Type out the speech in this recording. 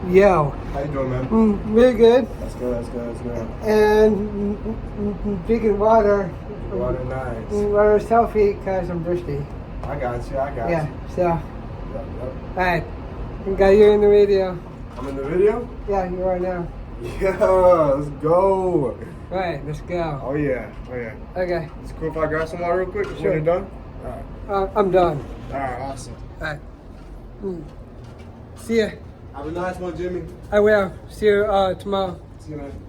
Yo. How you doing, man? Really good. That's good, that's good, that's good. And drinking water. Water nice. Water is healthy because I'm thirsty. I got you, I got Yeah, you. so. Yep. Alright. Got you in the video. I'm in the video? Yeah, you are now. Yeah, let's go. Right, let's go. Oh yeah, oh yeah. Okay. It's cool if I grab some water real quick Sure. when you're done? Alright. I'm done. Alright, awesome. Alright. See ya. Have a nice one, Jimmy. I will. See you tomorrow. See you, man.